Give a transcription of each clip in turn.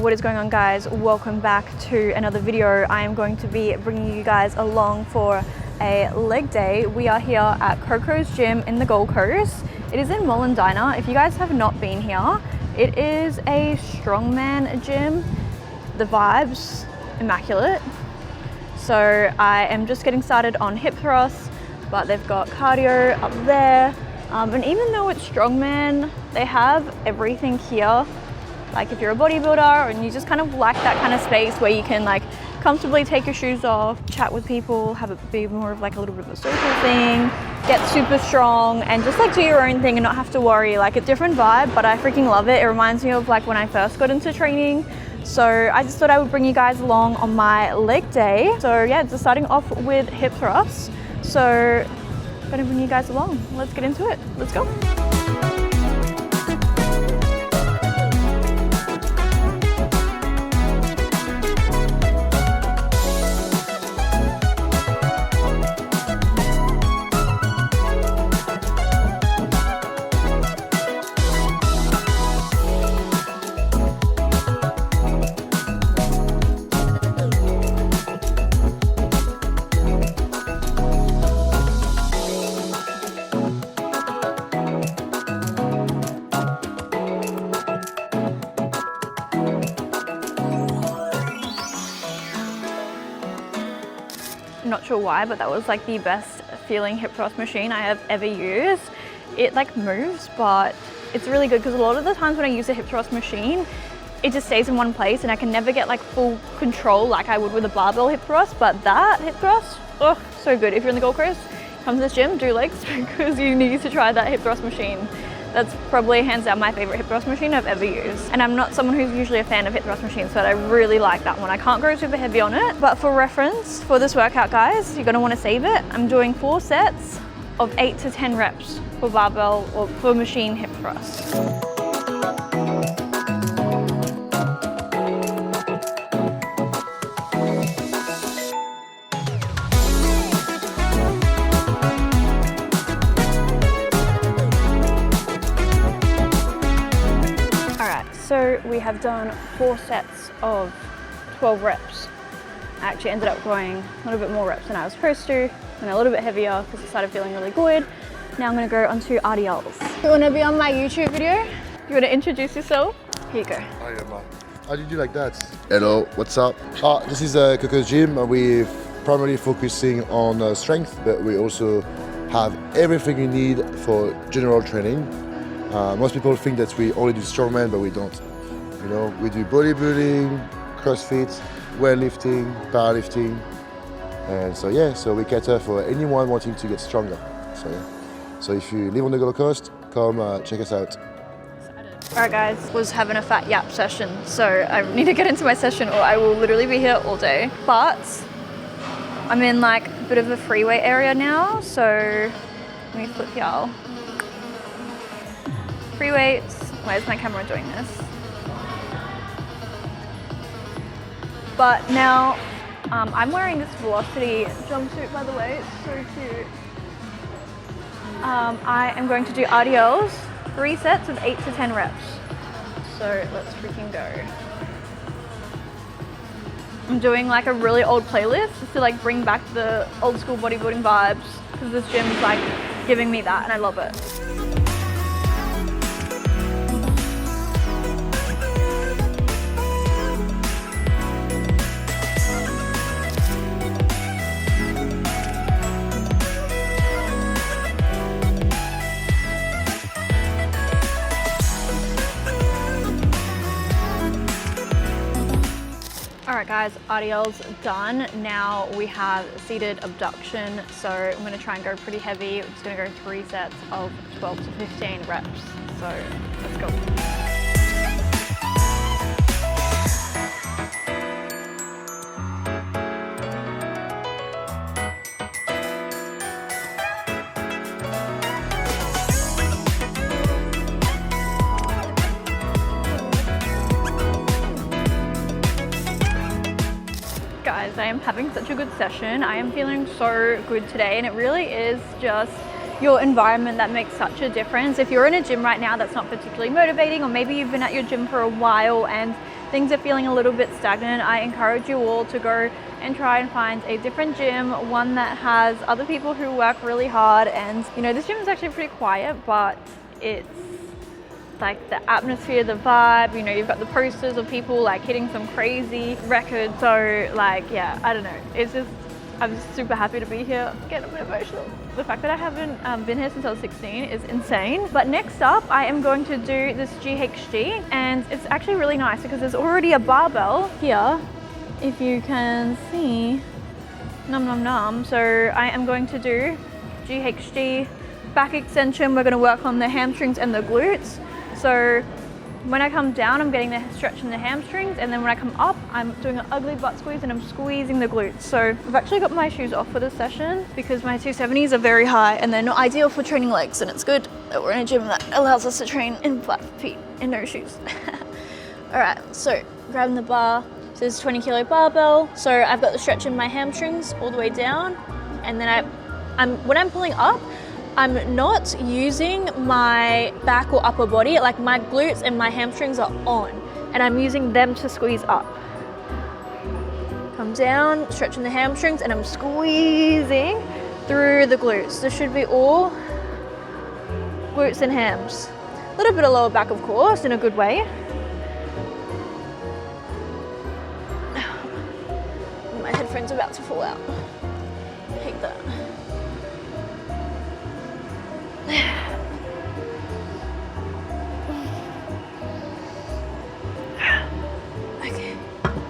What is going on, guys? Welcome back to another video. I am going to be bringing you guys along for a leg day. We are here at Coco's gym in the Gold Coast. It is in Mollendina. If you guys have not been here, it is a strongman gym. The vibes, immaculate. So I am just getting started on hip thrusts, but they've got cardio up there. And even though it's strongman, they have everything here. Like if you're a bodybuilder and you just kind of like that kind of space where you can like comfortably take your shoes off, chat with people, have it be more of like a little bit of a social thing, get super strong and just like do your own thing and not have to worry. Like a different vibe, but I freaking love it. It reminds me of like when I first got into training. So I just thought I would bring you guys along on my leg day. So yeah, just starting off with hip thrusts. So I'm gonna bring you guys along. Let's get into it. Let's go. I'm not sure why, but that was like the best feeling hip thrust machine I have ever used. It like moves, but it's really good because a lot of the times when I use a hip thrust machine, it just stays in one place and I can never get like full control like I would with a barbell hip thrust. But that hip thrust, oh, so good. If you're in the Gold Coast, come to this gym, do legs because you need to try that hip thrust machine. That's probably hands down my favorite hip thrust machine I've ever used. And I'm not someone who's usually a fan of hip thrust machines, but I really like that one. I can't go super heavy on it, but for reference, for this workout, guys, you're gonna wanna save it. I'm doing 4 sets of 8 to 10 reps for barbell or for machine hip thrust. So we have done 4 sets of 12 reps. I actually ended up going a little bit more reps than I was supposed to, and a little bit heavier because it started feeling really good. Now I'm gonna go onto RDLs. You wanna be on my YouTube video? You wanna introduce yourself? Here you go. Hi, Emma. How do you do like that? Hello, what's up? This is Coco's gym. We're primarily focusing on strength, but we also have everything you need for general training. Most people think that we only do strongman, but we don't. You know, we do bodybuilding, CrossFit, weightlifting, powerlifting, and so yeah. So we cater for anyone wanting to get stronger. So yeah. So if you live on the Gold Coast, come check us out. Alright guys, was having a fat yap session, so I need to get into my session or I will literally be here all day. But I'm in like a bit of a freeway area now, so let me flip y'all. Free weights. Why is my camera doing this? But now I'm wearing this Velocity jumpsuit, by the way. It's so cute. I am going to do RDLs, 3 sets of 8 to 10 reps. So let's freaking go. I'm doing like a really old playlist just to like bring back the old school bodybuilding vibes because this gym is like giving me that and I love it. Alright guys, RDL's done. Now we have seated abduction, so I'm going to try and go pretty heavy. I'm just going to go 3 sets of 12 to 15 reps. So let's go. Guys, I am having such a good session. I am feeling so good today, and it really is just your environment that makes such a difference. If you're in a gym right now that's not particularly motivating, or maybe you've been at your gym for a while and things are feeling a little bit stagnant, I encourage you all to go and try and find a different gym, one that has other people who work really hard. And you know, this gym is actually pretty quiet, but it's like the atmosphere, the vibe, you know, you've got the posters of people like hitting some crazy records. So like, yeah, I don't know, it's just, I'm just super happy to be here. I'm getting a bit emotional. The fact that I haven't been here since I was 16 is insane. But next up, I am going to do this GHG, and it's actually really nice because there's already a barbell here, if you can see. Num num num. So I am going to do GHG back extension. We're going to work on the hamstrings and the glutes. So when I come down, I'm getting the stretch in the hamstrings, and then when I come up, I'm doing an ugly butt squeeze and I'm squeezing the glutes. So I've actually got my shoes off for this session because my 270s are very high and they're not ideal for training legs, and it's good that we're in a gym that allows us to train in flat feet and no shoes. All right, so grabbing the bar. So this is 20 kilo barbell. So I've got the stretch in my hamstrings all the way down, and then when I'm pulling up, I'm not using my back or upper body, like my glutes and my hamstrings are on, and I'm using them to squeeze up. Come down, stretching the hamstrings, and I'm squeezing through the glutes. This should be all glutes and hams. A little bit of lower back, of course, in a good way. My headphones are about to fall out. I hate that. Okay,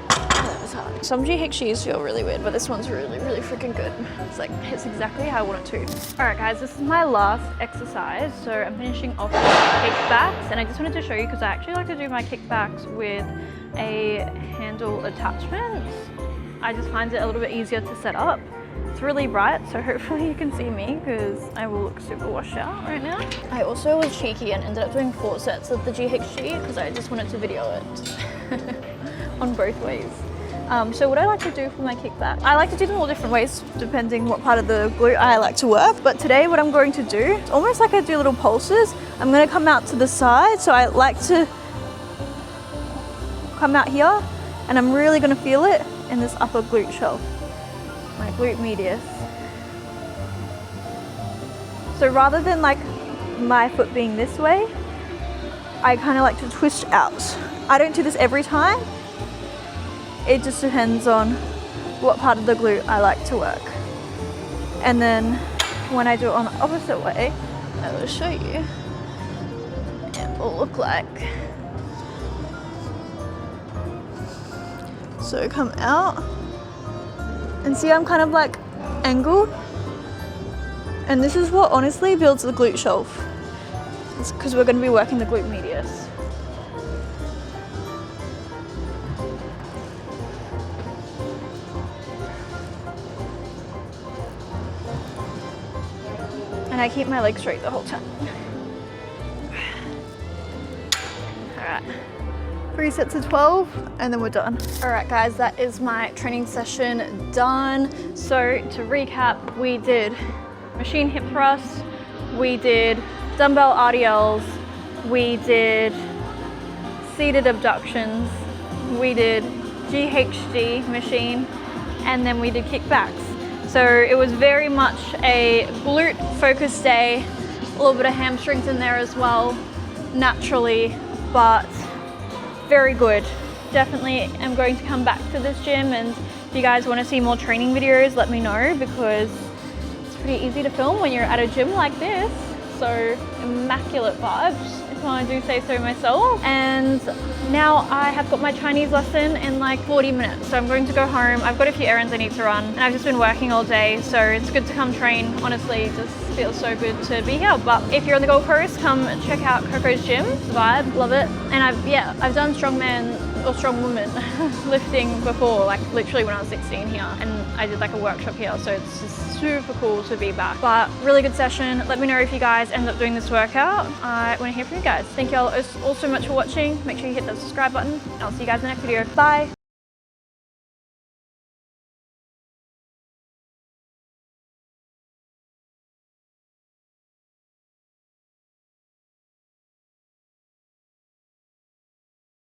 that was hard. Some GHGs feel really weird, but this one's really, really freaking good. It's like, it's exactly how I want it to. All right, guys, this is my last exercise. So I'm finishing off with kickbacks, and I just wanted to show you because I actually like to do my kickbacks with a handle attachment. I just find it a little bit easier to set up. It's really bright, so hopefully you can see me because I will look super washed out right now. I also was cheeky and ended up doing 4 sets of the GHG because I just wanted to video it on both ways. So what I like to do for my kickback, I like to do them all different ways depending what part of the glute I like to work. But today what I'm going to do, it's almost like I do little pulses. I'm going to come out to the side, so I like to come out here, and I'm really going to feel it in this upper glute shelf. My glute medius. So rather than like my foot being this way, I kind of like to twist out. I don't do this every time. It just depends on what part of the glute I like to work. And then when I do it on the opposite way, I will show you what it will look like. So come out. And see, I'm kind of like angled, and this is what honestly builds the glute shelf. It's because we're going to be working the glute medius. And I keep my legs straight the whole time. All right. 3 sets of 12 and then we're done. All right guys, that is my training session done. So to recap, we did machine hip thrusts, we did dumbbell RDLs, we did seated abductions, we did GHG machine, and then we did kickbacks. So it was very much a glute focused day, a little bit of hamstrings in there as well, naturally, but very good. Definitely am going to come back to this gym, and if you guys want to see more training videos, let me know because it's pretty easy to film when you're at a gym like this. So immaculate vibes, if I do say so myself. And now I have got my Chinese lesson in like 40 minutes. So I'm going to go home. I've got a few errands I need to run, and I've just been working all day. So it's good to come train. Honestly, it just feels so good to be here. But if you're on the Gold Coast, come check out Coco's gym. Vibe, love it. And I've done strongman or strong woman lifting before, like literally when I was 16 here, and I did like a workshop here. So it's just super cool to be back. But really good session. Let me know if you guys end up doing this workout. I want to hear from you guys. Thank you all so much for watching. Make sure you hit that subscribe button. I'll see you guys in the next video. Bye.